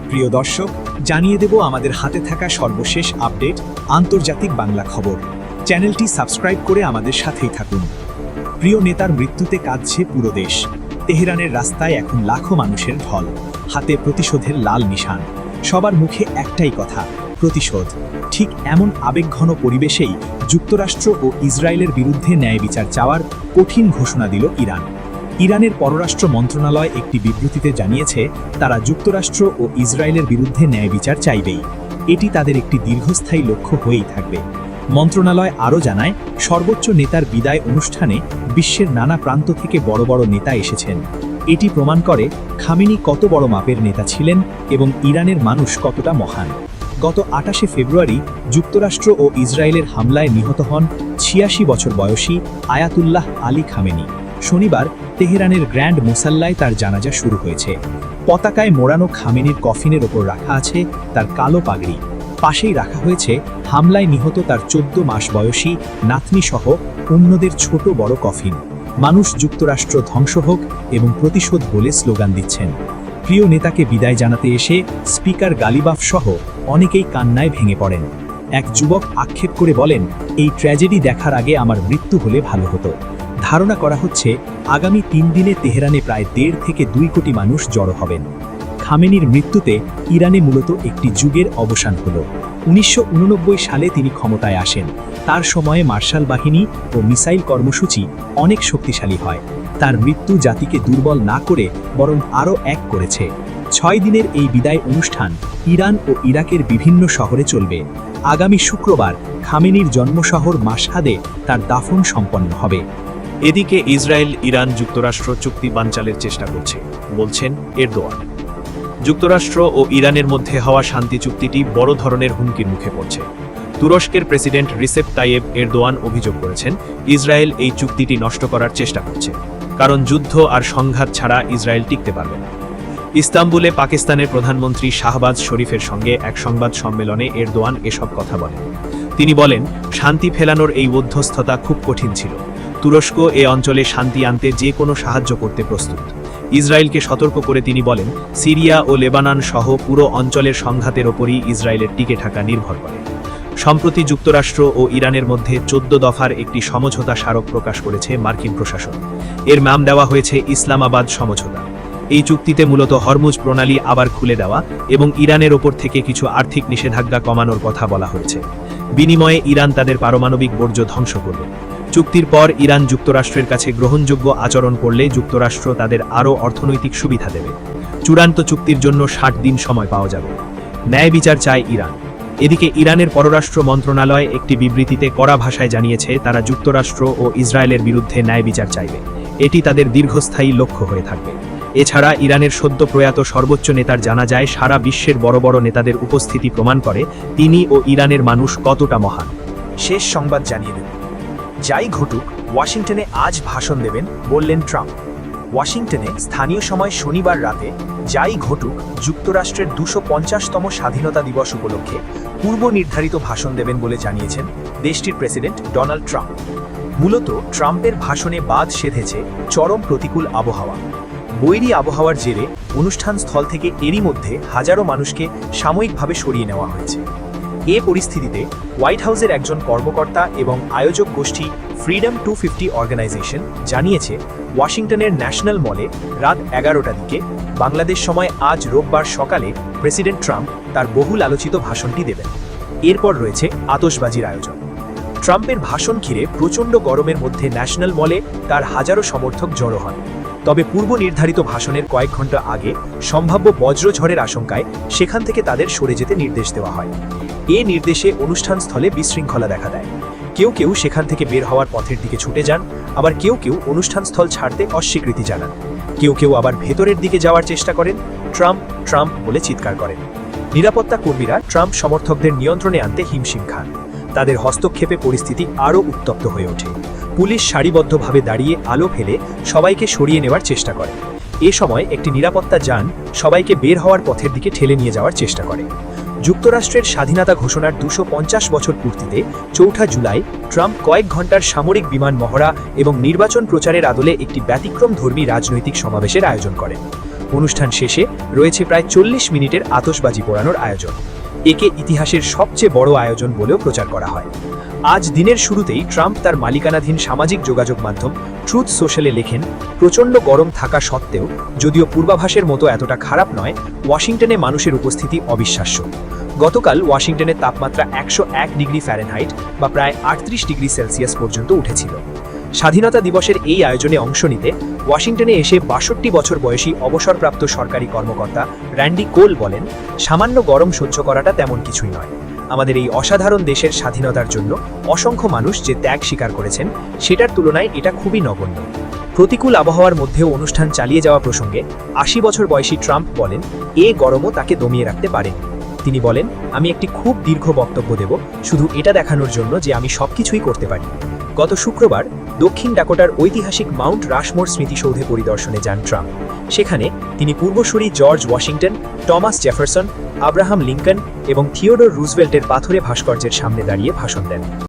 প্রিয় দর্শক, জানিয়ে দেব আমাদের হাতে থাকা সর্বশেষ আপডেট আন্তর্জাতিক বাংলা খবর। চ্যানেলটি সাবস্ক্রাইব করে আমাদের সাথেই থাকুন। প্রিয় নেতার মৃত্যুতে কাঁদছে পুরো দেশ। তেহরানের রাস্তায় এখন লাখো মানুষের ঢল, হাতে প্রতিশোধের লাল নিশান। সবার মুখে একটাই কথা, প্রতিশোধ। ঠিক এমন আবেগঘন পরিবেশেই যুক্তরাষ্ট্র ও ইসরায়েলের বিরুদ্ধে ন্যায় বিচার চাওয়ার কঠিন ঘোষণা দিল ইরান। ইরানের পররাষ্ট্র মন্ত্রণালয় একটি বিবৃতিতে জানিয়েছে, তারা যুক্তরাষ্ট্র ও ইসরায়েলের বিরুদ্ধে ন্যায় বিচার চাইবেই। এটি তাদের একটি দীর্ঘস্থায়ী লক্ষ্য হয়েই থাকবে। মন্ত্রণালয় আরও জানায়, সর্বোচ্চ নেতার বিদায় অনুষ্ঠানে বিশ্বের নানা প্রান্ত থেকে বড় বড় নেতা এসেছেন। এটি প্রমাণ করে খামেনি কত বড় মাপের নেতা ছিলেন এবং ইরানের মানুষ কতটা মহান। গত 28 ফেব্রুয়ারি যুক্তরাষ্ট্র ও ইসরায়েলের হামলায় নিহত হন 86 বছর বয়সী আয়াতুল্লাহ আলী খামেনি। শনিবার তেহরানের গ্র্যান্ড মোসাল্লায় তার জানাজা শুরু হয়েছে। পতাকায় মোড়ানো খামেনির কফিনের ওপর রাখা আছে তার কালো পাগড়ি। পাশেই রাখা হয়েছে হামলায় নিহত তার 14 মাস বয়সী নাতনি সহ অন্যদের ছোট বড় কফিন। মানুষ যুক্তরাষ্ট্র ধ্বংস হোক এবং প্রতিশোধ বলে স্লোগান দিচ্ছেন। প্রিয় নেতাকে বিদায় জানাতে এসে স্পিকার গালিবাফ সহ অনেকেই কান্নায় ভেঙে পড়েন। এক যুবক আক্ষেপ করে বলেন, এই ট্র্যাজেডি দেখার আগে আমার মৃত্যু হলে ভালো হতো। ধারণা করা হচ্ছে আগামী 3 দিনে তেহরানে প্রায় 1.5 থেকে 2 কোটি মানুষ জড়ো হবেন। খামেনির মৃত্যুতে ইরানে মূলত একটি যুগের অবসান হল। 1989 সালে তিনি ক্ষমতায় আসেন। তার সময়ে মার্শাল বাহিনী ও মিসাইল কর্মসূচি অনেক শক্তিশালী হয়। তার মৃত্যু জাতিকে দুর্বল না করে বরং আরও এক করেছে। 6 দিনের এই বিদায় অনুষ্ঠান ইরান ও ইরাকের বিভিন্ন শহরে চলবে। আগামী শুক্রবার খামেনির জন্মশহর মাশহাদে তার দাফন সম্পন্ন হবে। এদিকে ইসরায়েল ইরান যুক্তরাষ্ট্র চুক্তি বানচালের চেষ্টা করছে, বলছেন এরদোয়ান। যুক্তরাষ্ট্র ও ইরানের মধ্যে হওয়া শান্তি চুক্তিটি বড় ধরনের হুমকির মুখে পড়ছে। তুরস্কের প্রেসিডেন্ট রিসেপ তাইয়েব এরদোয়ান অভিযোগ করেছেন, ইসরায়েল এই চুক্তিটি নষ্ট করার চেষ্টা করছে, কারণ যুদ্ধ আর সংঘাত ছাড়া ইসরায়েল টিকতে পারবে না। ইস্তাম্বুলে পাকিস্তানের প্রধানমন্ত্রী শাহবাজ শরীফের সঙ্গে এক সংবাদ সম্মেলনে এরদোয়ান এসব কথা বলেন। তিনি বলেন, শান্তি ফেলানোর এই মধ্যস্থতা খুব কঠিন ছিল। তুরস্ক এ অঞ্চলে শান্তি আনতে যে কোনো সাহায্য করতে প্রস্তুত। ইসরায়েলকে সতর্ক করে তিনি বলেন, সিরিয়া ও লেবানন সহ পুরো অঞ্চলের সংঘাতের ওপরই ইসরায়েলের টিকে থাকা নির্ভর করে। সম্প্রতি যুক্তরাষ্ট্র ও ইরানের মধ্যে 14 দফার একটি সমঝোতা স্মারক প্রকাশ করেছে মার্কিন প্রশাসন। এর নাম দেওয়া হয়েছে ইসলামাবাদ সমঝোতা। এই চুক্তিতে মূলত হরমুজ প্রণালী আবার খুলে দেওয়া এবং ইরানের ওপর থেকে কিছু আর্থিক নিষেধাজ্ঞা কমানোর কথা বলা হয়েছে। বিনিময়ে ইরান তাদের পারমাণবিক বর্জ্য ধ্বংস করবে। চুক্তির পর ইরান যুক্তরাষ্ট্রের কাছে গ্রহণযোগ্য আচরণ করলে যুক্তরাষ্ট্র তাদের আরও অর্থনৈতিক সুবিধা দেবে। চূড়ান্ত চুক্তির জন্য 60 দিন সময় পাওয়া যাবে। ন্যায় বিচার চায় ইরান। এদিকে ইরানের পররাষ্ট্র মন্ত্রণালয় একটি বিবৃতিতে কড়া ভাষায় জানিয়েছে, তারা যুক্তরাষ্ট্র ও ইসরায়েলের বিরুদ্ধে ন্যায় বিচার চাইবে। এটি তাদের দীর্ঘস্থায়ী লক্ষ্য হয়ে থাকবে। এছাড়া ইরানের সদ্য প্রয়াত সর্বোচ্চ নেতার জানাজায় সারা বিশ্বের বড় বড় নেতাদের উপস্থিতি প্রমাণ করে তিনি ও ইরানের মানুষ কতটা মহান। শেষ সংবাদ জানিয়ে দেব, যাই ঘটুক ওয়াশিংটনে আজ ভাষণ দেবেন বললেন ট্রাম্প। ওয়াশিংটনে স্থানীয় সময় শনিবার রাতে যাই ঘটুক যুক্তরাষ্ট্রের 250তম স্বাধীনতা দিবস উপলক্ষে পূর্ব নির্ধারিত ভাষণ দেবেন বলে জানিয়েছেন দেশটির প্রেসিডেন্ট ডোনাল্ড ট্রাম্প। মূলত ট্রাম্পের ভাষণে বাদ সেধেছে চরম প্রতিকূল আবহাওয়া। বৈরী আবহাওয়ার জেরে অনুষ্ঠান স্থল থেকে এরই মধ্যে হাজারো মানুষকে সাময়িকভাবে সরিয়ে নেওয়া হয়েছে। এ পরিস্থিতিতে হোয়াইট হাউসের একজন কর্মকর্তা এবং আয়োজক গোষ্ঠী ফ্রিডম 250 অর্গানাইজেশন জানিয়েছে, ওয়াশিংটনের ন্যাশনাল মলে রাত 11টার দিকে বাংলাদেশ সময় আজ রোববার সকালে প্রেসিডেন্ট ট্রাম্প তার বহুল আলোচিত ভাষণটি দেবেন। এরপর রয়েছে আতশবাজির আয়োজন। ট্রাম্পের ভাষণ ঘিরে প্রচণ্ড গরমের মধ্যে ন্যাশনাল মলে তার হাজারো সমর্থক জড়ো হন। তবে পূর্ব নির্ধারিত ভাষণের কয়েক ঘন্টা আগে সম্ভাব্য বজ্রঝড়ের আশঙ্কায় সেখান থেকে তাদের সরে যেতে নির্দেশ দেওয়া হয়। এ নির্দেশে অনুষ্ঠানস্থলে বিশৃঙ্খলা দেখা দেয়। কেউ কেউ সেখান থেকে বের হওয়ার পথের দিকে ছুটে যান, আবার কেউ কেউ অনুষ্ঠানস্থল ছাড়তে অস্বীকৃতি জানান। কেউ কেউ আবার ভেতরের দিকে যাওয়ার চেষ্টা করেন, ট্রাম্প ট্রাম্প বলে চিৎকার করেন। নিরাপত্তা কর্মীরা ট্রাম্প সমর্থকদের নিয়ন্ত্রণে আনতে হিমশিম খান। তাদের হস্তক্ষেপে পরিস্থিতি আরও উত্তপ্ত হয়ে ওঠে। পুলিশ সারিবদ্ধভাবে দাঁড়িয়ে আলো ফেলে সবাইকে সরিয়ে নেওয়ার চেষ্টা করে। এ সময় একটি নিরাপত্তা যান সবাইকে বের হওয়ার পথের দিকে ঠেলে নিয়ে যাওয়ার চেষ্টা করে। যুক্তরাষ্ট্রের স্বাধীনতা ঘোষণার 250 বছর পূর্তিতে 4 জুলাই ট্রাম্প কয়েক ঘন্টার সামরিক বিমান মহড়া এবং নির্বাচন প্রচারের আদলে একটি ব্যতিক্রমধর্মী রাজনৈতিক সমাবেশের আয়োজন করেন। অনুষ্ঠান শেষে রয়েছে প্রায় 40 মিনিটের আতশবাজি পোড়ানোর আয়োজন। একে ইতিহাসের সবচেয়ে বড় আয়োজন বলেও প্রচার করা হয়। আজ দিনের শুরুতেই ট্রাম্প তার মালিকানাধীন সামাজিক যোগাযোগ মাধ্যম ট্রুথ সোশ্যালে লেখেন, প্রচণ্ড গরম থাকা সত্ত্বেও যদিও পূর্বাভাসের মতো এতটা খারাপ নয়, ওয়াশিংটনে মানুষের উপস্থিতি অবিশ্বাস্য। গতকাল ওয়াশিংটনের তাপমাত্রা 101 ডিগ্রি ফ্যারেনহাইট বা প্রায় 38 ডিগ্রি সেলসিয়াস পর্যন্ত উঠেছিল। স্বাধীনতা দিবসের এই আয়োজনে অংশ নিতে ওয়াশিংটনে এসে 62 বছর বয়সী অবসরপ্রাপ্ত সরকারি কর্মকর্তা র্যান্ডি কোল বলেন, সামান্য গরম সহ্য করাটা তেমন কিছুই নয়। আমাদের এই অসাধারণ দেশের স্বাধীনতার জন্য অসংখ্য মানুষ যে ত্যাগ স্বীকার করেছেন সেটার তুলনায় এটা খুবই নগণ্য। প্রতিকূল আবহাওয়ার মধ্যেও অনুষ্ঠান চালিয়ে যাওয়া প্রসঙ্গে 80 বছর বয়সী ট্রাম্প বলেন, এ গরমও তাকে দমিয়ে রাখতে পারেনি। তিনি বলেন, আমি একটি খুব দীর্ঘ বক্তব্য দেব, শুধু এটা দেখানোর জন্য যে আমি সবকিছুই করতে পারি। গত শুক্রবার দক্ষিণ ডাকোটার ঐতিহাসিক মাউন্ট রাশমোর স্মৃতিসৌধে পরিদর্শনে যান ট্রাম্প। সেখানে তিনি পূর্বসূরি George Washington, Thomas Jefferson, Abraham Lincoln এবং থিওডোর রুজভেল্টের পাথুরে ভাস্কর্যের সামনে দাঁড়িয়ে ভাষণ দেন।